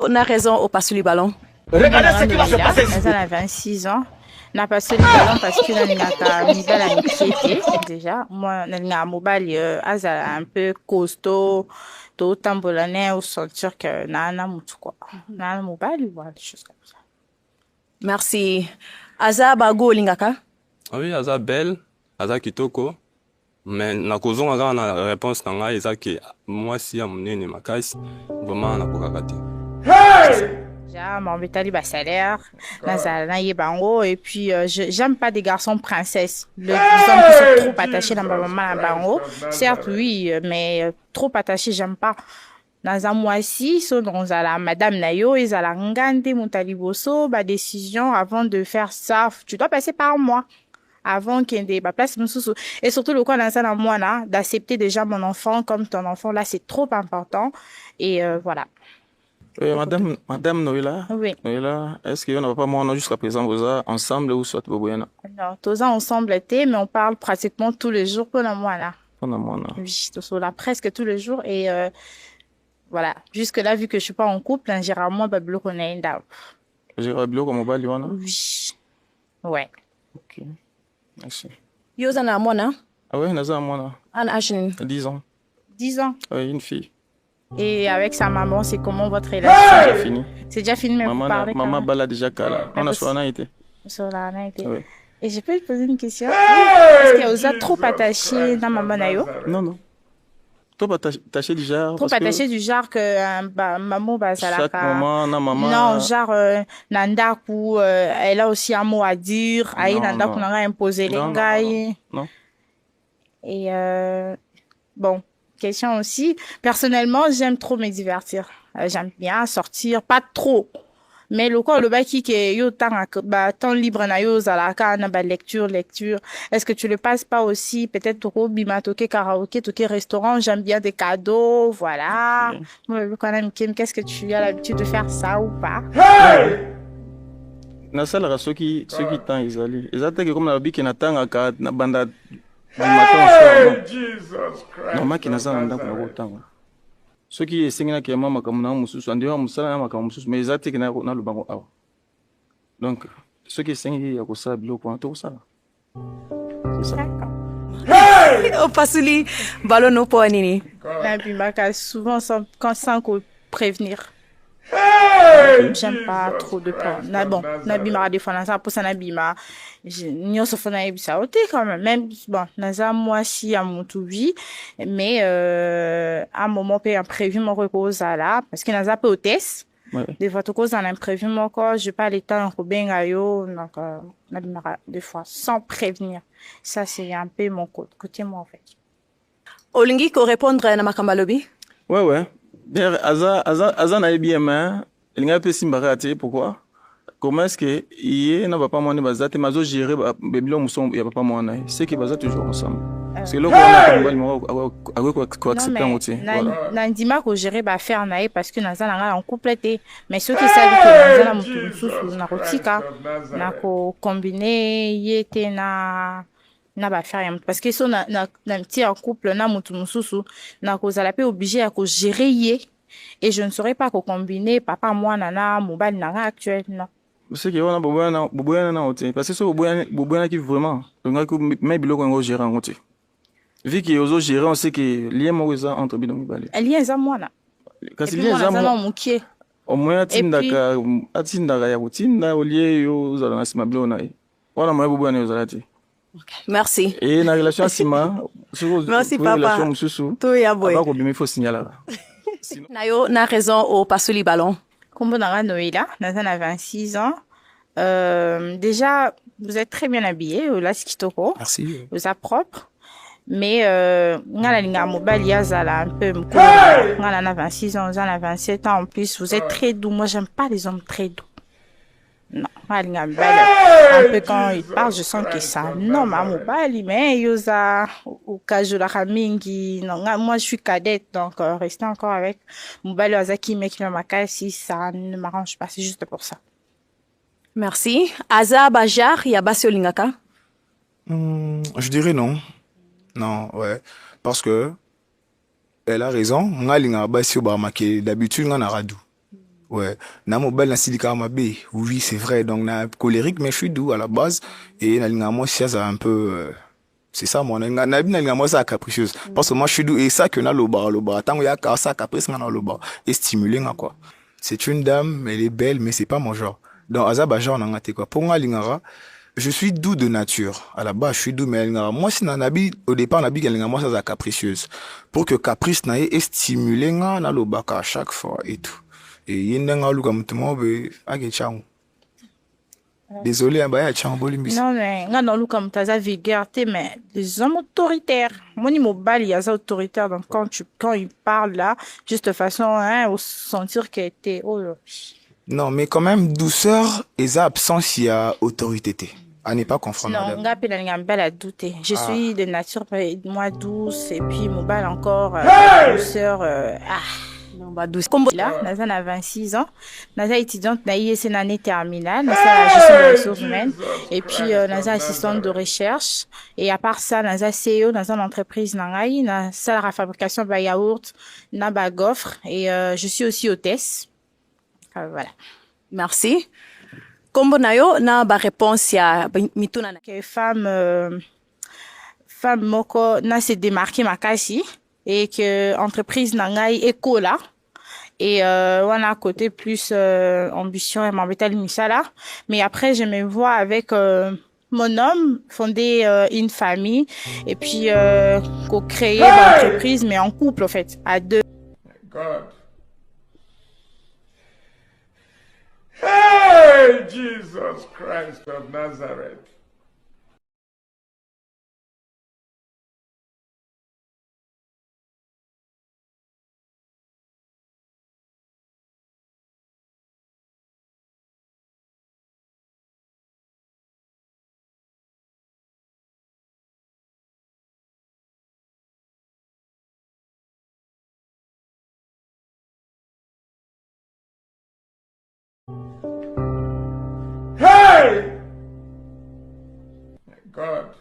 On a raison au passer le ballon. Regardez ce qui va se passer ici. Elle a 26 ans. Na passé le ballon parce que na mobile a inquiété déjà. Moi, na mobile un peu costaud, tout tambourlané ou sentir que na mutu quoi. Na mobile voilà des choses comme ça. Merci. Aza bago lingaka. Ah oui, aza belle, aza kitoko. Mais na kozonga kaka na réponse na ngai eza ke mwasi ya monene makasi vraiment nakokaka te. Déjà, mon bétali bas salaire, na yebango et puis j'aime pas des garçons princesses. Les hommes qui sont trop attachés dans ma maman na bango. Certes oui, mais trop attachés j'aime pas. Naza mwasi so dans la madame nayo ils ala ngande montaliboso ba décision avant de faire ça, tu dois passer par moi. Avant qu'il y ait des place et surtout le quoi dans ça dans moi là d'accepter déjà mon enfant comme ton enfant là c'est trop important et voilà. Madame Noëlla, Oui. Noëlla, est-ce qu'on n'a pas moi jusqu'à présent vous ensemble ou soit Boboyana? Non, tous ensemble été mais on parle pratiquement tous les jours pendant moi là. Pendant moi là. Oui, tous là presque tous les jours et voilà, jusque là vu que je suis pas en couple, hein, j'irai moi bablo connaît là. J'irai bablo comme mobile Liwana. Oui. Ouais. OK. Merci. Yoza na mwana. Ah ouais, naza moi An ashnin. 10 ans. 10 ans. Oui, une fille. Et avec sa maman, c'est comment votre relation? C'est fini. C'est déjà fini, mais vous parlez quand Maman même. bala déjà kala. On a soigné été. Oui. Oui. Et je peux te poser une question? Est-ce que vous êtes trop attaché dans maman nayo? Non. Trop attaché du genre. Trop attaché du genre que maman chaque moment, maman. Non, genre Nandaku, elle a aussi un mot à dire. Aïe Nandaku n'a imposé les gars. Non. Et bon, question aussi. Personnellement, j'aime trop me divertir. J'aime bien sortir, pas trop. Mais le quoi le baki que yo temps libre na yo zalaka na ba lecture. Est-ce que tu le passes pas aussi peut-être au bima toke karaoké, toke restaurant, j'aime bien des cadeaux, voilà. Moi quand même Kim, qu'est-ce que tu as l'habitude de faire ça ou pas? Na sala ceux qui tant izali. Ezateke comme na biki na tanga ka na banda du matin au soir. Non, ma qui na za ndako na kotanga. Ceux qui essayent que maman comme na mususu andi wa musala na makamu mususu mais ezateke na lubango awa. Donc ceux qui essayent ya kosa biloko to ça. C'est ça. Au pasuli ballon no po nini. Et puis souvent sans prévenir. J'aime pas trop de plans. Bon, nabima des fois ça pour ça nabima. Nyo se fona ebisa oté quand même bon naza moi si à mon tout vie mais à un moment peu imprévu mon repose là parce que naza peu hôtesse. Des fois tout cause en imprévu mon corps, je pas le temps pour ben ayo donc nabima des fois sans prévenir. Ça c'est un peu mon côté moi en fait. Olingi ko répondre na makambalobi? Ouais. Bien, Aza n'a bien main. Il n'y a pas de pourquoi? Comment est-ce que il n'a pas mon bazate, mais zo gérer bébé il y a pas mon œil. C'est qui bazate toujours ensemble. Parce que là on a quoi accepter en côté. Nandima ko gérer ba faire naé parce que naza nanga en complété. Mais ceux qui savent que naza na mutu susu na kotika na ko combiner yete na ba faire parce que so na petit en couple na mutu mususu na ko zala pe obligé à ko gérer yé et je ne saurais pas ko combiner papa moi nana mobile nanga actuel non. C'est que on a boboyana na côté parce que so boboyana qui vraiment donc ko mais biloko ngo gérer en côté. Vu que ozo gérer on sait que lien mo weza entre bidon mibale. Lien za moi na. Kasi lien za moi mukie. Au moins atindaka ya kutinda olie yo zala na sima bilo na. Wana mo boboyana yo zala ti. Merci. Et la relation Sima, merci papa. Tout ya boy. Pas qu'il faut signaler. Nayo na raison au pasuli ballon. Comme on Noëlla, Nathan a 26 ans. Déjà, vous êtes très bien habillé, là skitoko. Merci. Vous êtes propre. Mais ngala linga mobile yazala un peu mko. Ngala na 26 ans, ngala 27 ans en plus, vous êtes très doux. Moi, j'aime pas les hommes très doux. Non, un peu quand il parle, je sens que ça. Non, ma mobile, mais yosa ou kajula ramingi. Non, moi je suis cadette, donc rester encore avec mobile azaki mec si ça ne m'arrange pas, c'est juste pour ça. Merci. Aza bajar ya basi olingaka? Je dirais non. Non, ouais, parce que elle a raison. On a linga basi au barmake d'habitude on a radou. Ouais. Na mobile na silika mabe. Oui, c'est vrai. Donc, na colérique, mais je suis doux à la base. Et na linga moi, ça un peu, c'est ça, moi. Na linga moi, ça capricieuse. Parce que moi, je suis doux. Et ça, que na loba, loba. Tant qu'il y a ça, caprice, na loba. Et stimuler, quoi. C'est une dame, elle est belle, mais c'est pas mon genre. Donc, Azaba, genre, n'a quoi. Pour moi, lingara, je suis doux de nature. À la base, je suis doux, mais lingara, moi, si na nabi, au départ, nabi, lingara, moi, ça, capricieuse. Pour que caprice, na est stimulé, na loba, à chaque fois, et tout. Et yindenga luka mtumo be ake changu. Désolé, hein, bah, ya changu bolimbisi. Non, mais nga dans le comme t'as sa vulgarité, mais les hommes autoritaires. Mon immobile, il y a ça autoritaire. Donc, quand il parle là, juste de façon, hein, au sentir qu'il était, oh là. Non, mais quand même, douceur et ça, absence, il y a autorité. À ne pas confondre, Sinon, madame. nga pe na nga belle à douter. Je Ah. suis de nature, moi, douce, et puis mobile encore, douceur, Non, bah, douce. Là, Naza a 26 ans. Naza étudiante, c'est une année terminale. Naza la gestion des ressources humaines. Et puis, Naza assistante de recherche. Et à part ça, Naza CEO dans une entreprise Nangaï. Naza la fabrication de yaourt, Naba gaufre. Et je suis aussi hôtesse. Voilà. Merci. Kombo na yo na ba réponse ya mituna na. Que femme moko na se démarqué makasi. Et que entreprise Nangaï éco là. Et on a à côté plus ambition et m'embêter Mishala. Mais après, je me vois avec mon homme, fonder une famille et puis co-créer l'entreprise, mais en couple en fait, à deux. God. Hey, Jesus Christ of Nazareth. Hey! God.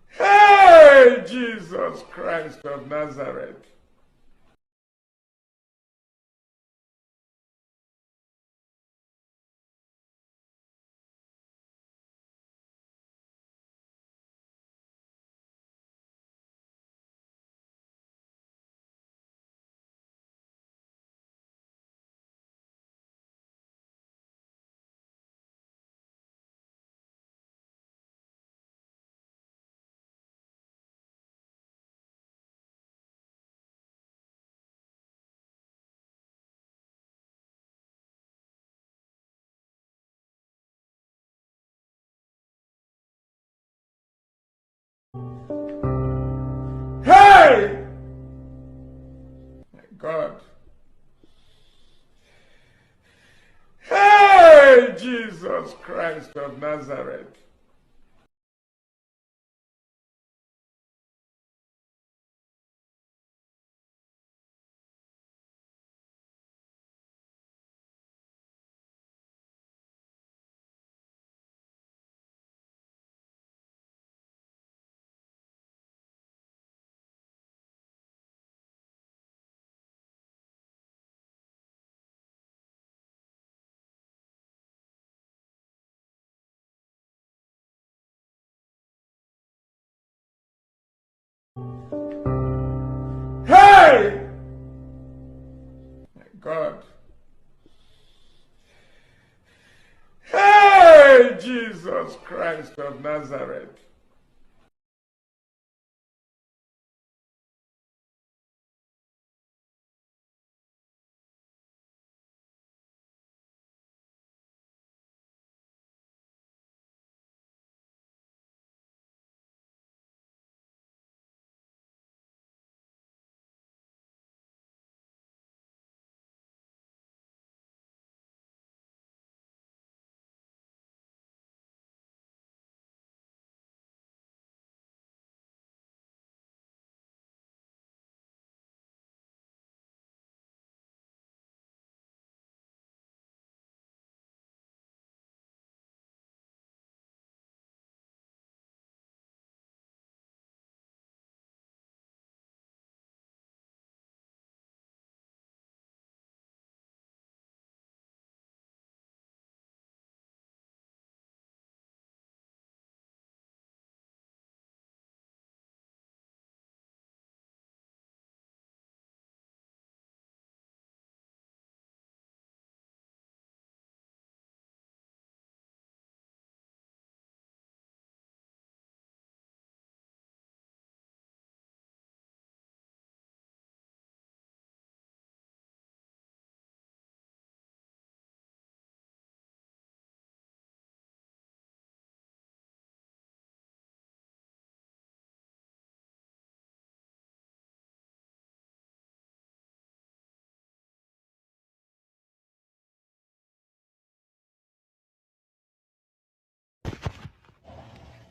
Hey, Jesus Christ of Nazareth. Hey! God. Hey, Jesus Christ of Nazareth. Hey! God. Hey, Jesus Christ of Nazareth.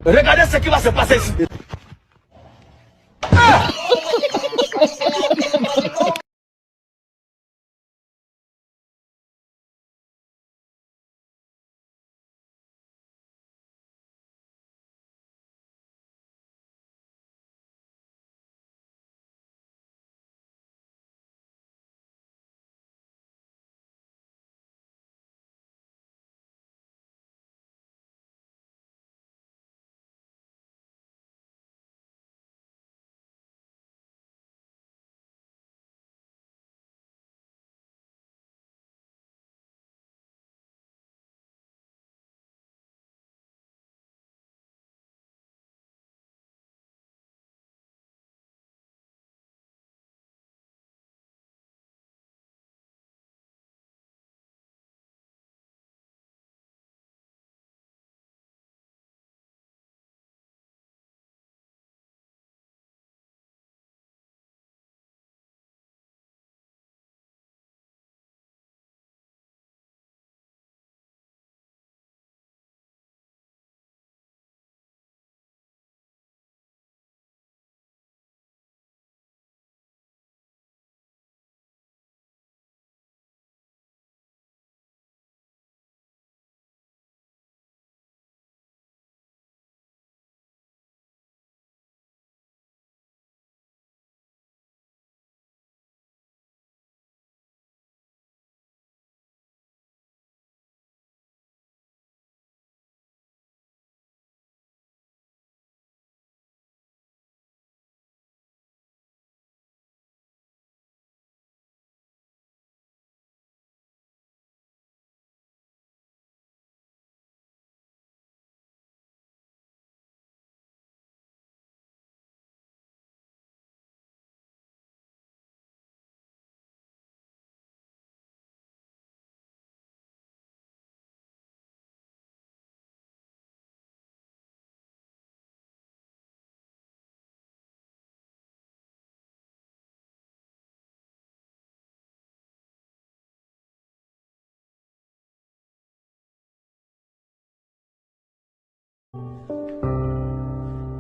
Regardez ce qui va se passer ici.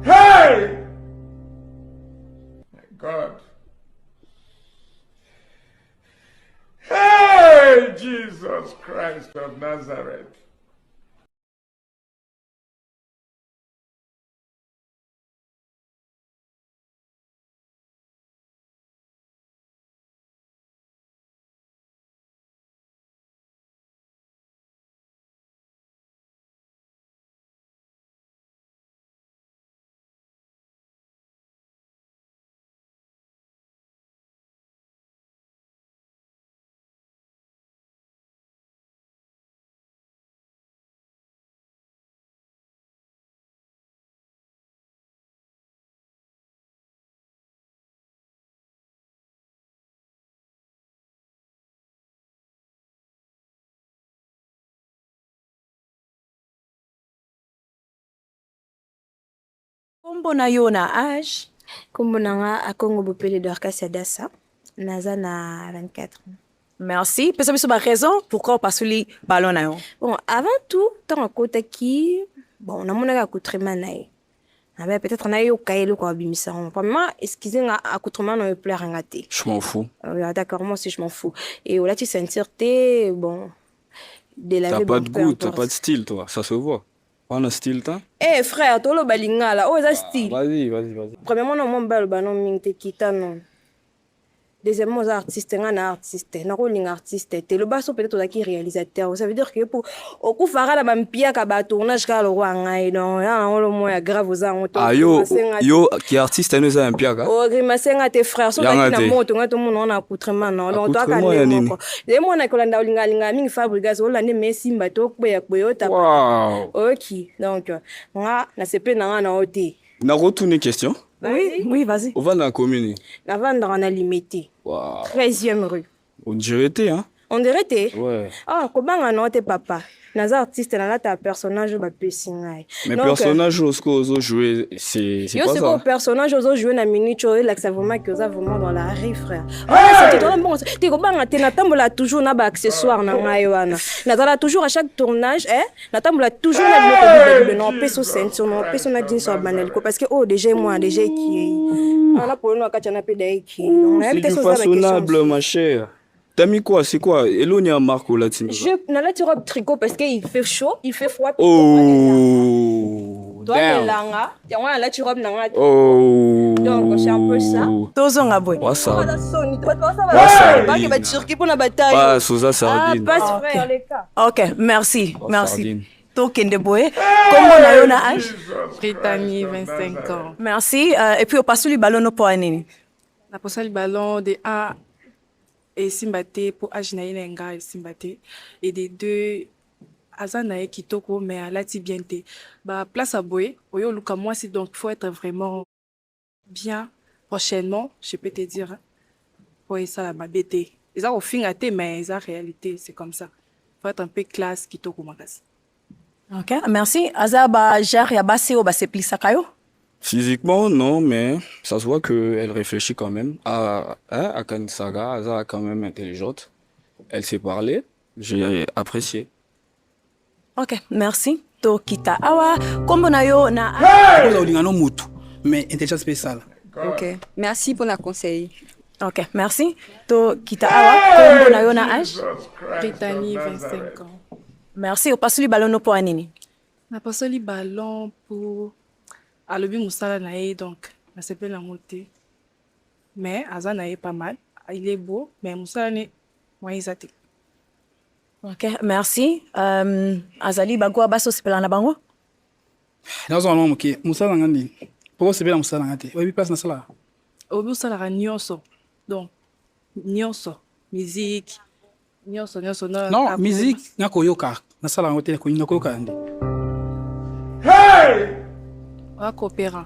Hey! My God. Hey, Jesus Christ of Nazareth. Kombo na yo na âge? Kombo nanga akongo bopele Dorcas Adassa. Naza na 24 ans. Merci. Pesa biso ba raison pourquoi pasuli ballon na yo. Bon, avant tout, tant kota ki bon, na mona accoutrement na ye. Mais peut-être na yo kaelo ko abimisa. Vraiment, excusez nga accoutrement no plaire ngate. Je m'en fous. D'accord, moi aussi je m'en fous. Et là tu sentir t'es bon de la T'as pas de goût, t'as pas de style toi, ça se voit. On a style t'as? Eh frère, tolo balinga là, oh ça style. Vas-y. Premièrement, non mon bal banon ming te kita non. Deuxièmement, artiste, un artiste, un rolling artiste. Le basso peut-être qui réalisateur. Ça veut dire que pour au coup faire la mampia kaba tournage car le roi ngai non, on le moins grave aux ans. Ah yo qui artiste nous a un piaka. Oh grimacenga tes frères so na moto ngato mun on accoutrement non. Donc toi quand même. Les mon na kolanda linga linga ming fabrigas o la ne messi mbato kboya kboyota. Wow. OK. Donc nga na sepe na na oti. Na retourner question. Oui, vas-y. On va dans la commune. La vendre en limité. Wow. 13e rue. On dirait t'es hein. On dirait t'es? Ouais. Ah, comment on a noté papa? naza artiste nalata personnage bapesi ngai. Mais Donc, personnage ozo jouer, c'est yo pas c'est quoi ça. personnage ozo jouer na minute oyo elakisa vraiment que oza vraiment dans la rue frère. Voilà, c'était bon. Te kobanga te natambola toujours na ba accessoire na ngai wana. Nazala toujours à chaque tournage natambola toujours na biloko bibe na peso ceinture na peso na jeans sur banel parce que oh déjà moi déjà qui ana pour nous akati na pe dai qui. C'est du façonnable ma chère. T'as mis quoi? C'est quoi? Elonia Marco latine. Je nalati robe tricot parce que il fait chaud, il fait froid. Oh. Toi Damn. langa, ya wana nalati robe nanga. Oh. Donc c'est un peu ça. tozonga boye. Wasa. Wasa. Ba ke ba turki pour na bataille. Pas Souza Sardine. Pas frère les cas. Ok, merci, merci. Sardine. Tokende boye. Kombo na yo na âge? Brittany, 25 ans. Merci. Et puis, au passe le ballon au point nini? La posa le ballon de 1 et Simbate pour Ajnaï Nenga et Simbate. Et des 2, Azanae Kitoko, mais à la Tibiente. Bah, place à Boé, Oyo Luka, moi, c'est donc, il faut être vraiment bien prochainement, je peux te dire. Pour ça, la BT. Ils ont au fin à mais ils ont réalité, c'est comme ça. Il faut être un peu classe Kitoko Magas. Ok, merci. Aza ba jar ya base o ba se plisa kayo? Physiquement, non, mais ça se voit qu'elle réfléchit quand même. À Kanisaga, Aza est quand même intelligente. Elle sait parler. J'ai apprécié. Ok, merci. To kita awa kombo na yo na olingano mutu mais intelligence spéciale. Ok, merci pour la conseil. Ok, merci. To kita awa kombo na yo na âge? Brittany, 25 ans. Merci. Au passe le ballon au point nini? Na posa le ballon pour alobi musala na ye donc na sepela moté. Mais aza na ye pas mal, il est beau mais musala ne moi izate. Ok, merci. Azali bagwa baso sepela na bango? Nazo no moke musala ngandi. Poko sebela musala ngati. Obi place na sala. Obi musala nyonso. Donc nyonso, musique, nyonso no. Non, musique ngako yoka. Na sala ngote ko nyoko yoka ndi. On coopérant.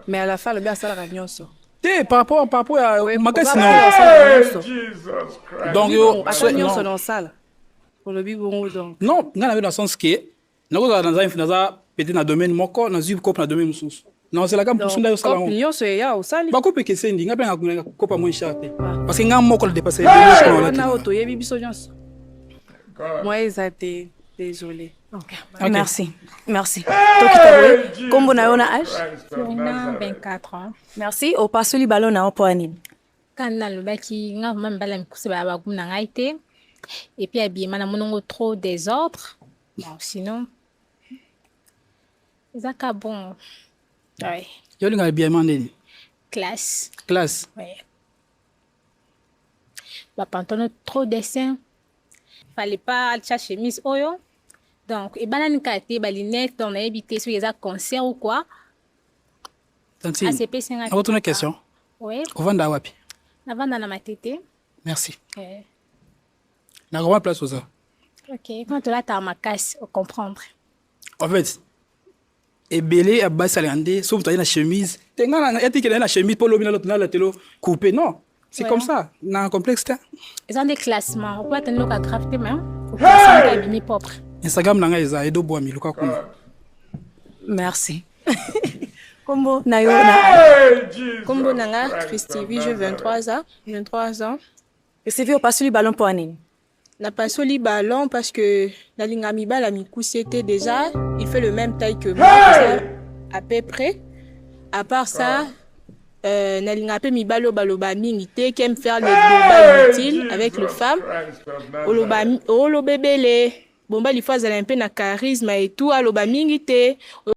Mais à la fin le bien ça la nyonso. Par rapport à magasin non. Donc yo nyonso dans salle. Pour le bibo donc. Non, ngana dans le sens que nako dans peut-être na domaine moko na zip cop na domaine mususu. Non, c'est la gamme pour ça yo sala. Nyonso ya au sali. Ba coupe que sendi ngapela ngakuna kopa moins cher te. Parce que ngam moko le dépasser na auto yebi biso nyonso. Moi izate désolé. Okay. Merci. Merci. Tokita kombo na yo na âge? On a 24 ans. Merci. Au passe le ballon na point nini? Quand on a le bac qui n'a même pas la mikouse ba ba gum na été et puis habillement na monongo trop désordre. Bon sinon zaka bon. Ouais. Yo linga bien mandé. Classe. Classe. Ouais. Ba pantalon trop dessin. Fallait pas acheter chemise oyo. Donc, et banane kate, balinette, on a évité sur les concert ou quoi. Tantine. ACP 50. Avant une question. Oui. Au vanda wapi. La vanda na matete. Merci. Ouais. Na grande place aux ça. Ok. Quand tu l'as, t'as ma casse, au comprendre. En fait, et belé à bas salandé, sauf que tu as une chemise. Tu as une chemise pour l'objet de la télé coupée. Non. C'est comme ça. Dans un complexe. Ils ont des classements. On peut attendre le graffiti, mais pour que ça soit propre. Instagram nanga eza edo boami luka kuna. Merci. Kombo na yo na Kombo nanga Christy, j'ai 23 ans. 23 ans. Et c'est vu au passe le ballon pour nini? Na passe le ballon parce que la ligne amiba la c'était déjà, il fait le même taille que moi, à peu près. À part ça, na ligne apé mi balo baloba mingité qui aime faire les débats inutiles avec les femmes. Olo bébé les Bomba li fois elle a un peu na charisme et tout aloba mingi te